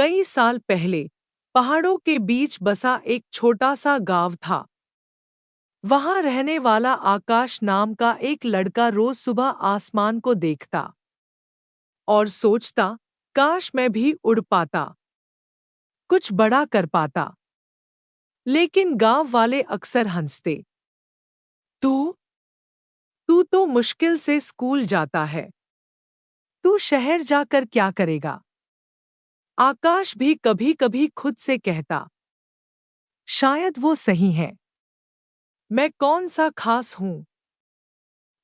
कई साल पहले पहाड़ों के बीच बसा एक छोटा सा गांव था। वहां रहने वाला आकाश नाम का एक लड़का रोज सुबह आसमान को देखता और सोचता, काश मैं भी उड़ पाता, कुछ बड़ा कर पाता। लेकिन गांव वाले अक्सर हंसते। तू तू तो मुश्किल से स्कूल जाता है, तू शहर जाकर क्या करेगा? आकाश भी कभी कभी खुद से कहता, शायद वो सही है, मैं कौन सा खास हूं।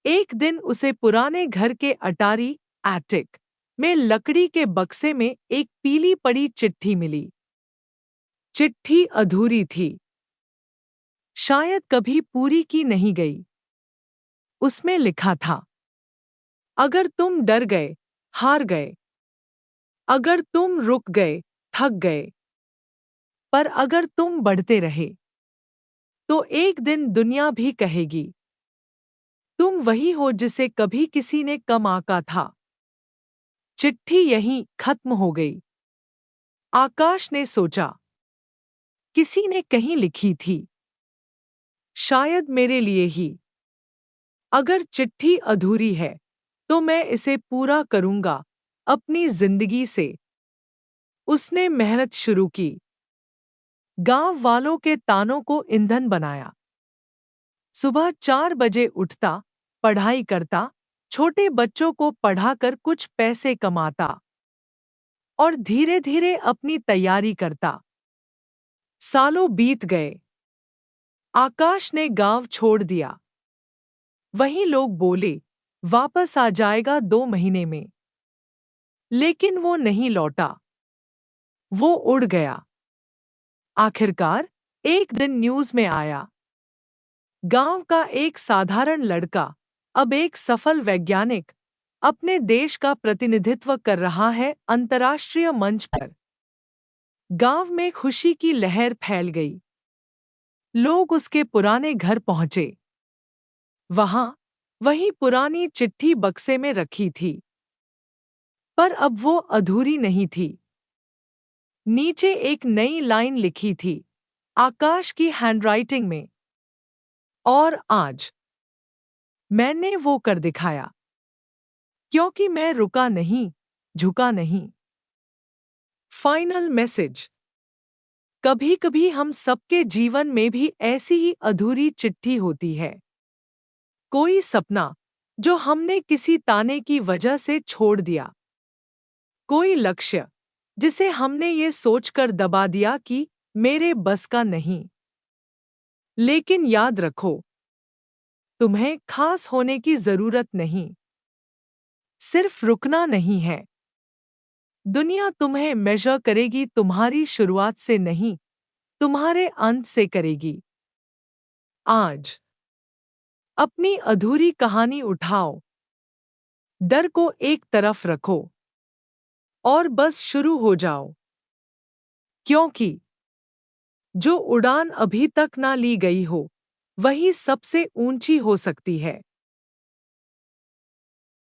एक दिन उसे पुराने घर के अटारी एटिक में लकड़ी के बक्से में एक पीली पड़ी चिट्ठी मिली। चिट्ठी अधूरी थी, शायद कभी पूरी की नहीं गई। उसमें लिखा था, अगर तुम डर गए, हार गए, अगर तुम रुक गए, थक गए, पर अगर तुम बढ़ते रहे, तो एक दिन दुनिया भी कहेगी, तुम वही हो जिसे कभी किसी ने कम आंका था। चिट्ठी यहीं खत्म हो गई। आकाश ने सोचा, किसी ने कहीं लिखी थी, शायद मेरे लिए ही। अगर चिट्ठी अधूरी है, तो मैं इसे पूरा करूंगा अपनी जिंदगी से। उसने मेहनत शुरू की, गांव वालों के तानों को ईंधन बनाया। सुबह 4 बजे उठता, पढ़ाई करता, छोटे बच्चों को पढ़ाकर कुछ पैसे कमाता और धीरे धीरे अपनी तैयारी करता। सालों बीत गए। आकाश ने गांव छोड़ दिया। वहीं लोग बोले, वापस आ जाएगा 2 महीने में। लेकिन वो नहीं लौटा। वो उड़ गया। आखिरकार एक दिन न्यूज़ में आया, गांव का एक साधारण लड़का अब एक सफल वैज्ञानिक अपने देश का प्रतिनिधित्व कर रहा है अंतर्राष्ट्रीय मंच पर। गांव में खुशी की लहर फैल गई। लोग उसके पुराने घर पहुंचे। वहां वही पुरानी चिट्ठी बक्से में रखी थी, पर अब वो अधूरी नहीं थी। नीचे एक नई लाइन लिखी थी, आकाश की हैंडराइटिंग में, और आज मैंने वो कर दिखाया, क्योंकि मैं रुका नहीं, झुका नहीं। Final message. कभी कभी हम सबके जीवन में भी ऐसी ही अधूरी चिट्ठी होती है। कोई सपना जो हमने किसी ताने की वजह से छोड़ दिया, कोई लक्ष्य जिसे हमने ये सोचकर दबा दिया कि मेरे बस का नहीं। लेकिन याद रखो, तुम्हें खास होने की जरूरत नहीं, सिर्फ रुकना नहीं है। दुनिया तुम्हें मेजर करेगी तुम्हारी शुरुआत से नहीं, तुम्हारे अंत से करेगी। आज अपनी अधूरी कहानी उठाओ, डर को एक तरफ रखो और बस शुरू हो जाओ। क्योंकि जो उड़ान अभी तक ना ली गई हो, वही सबसे ऊंची हो सकती है।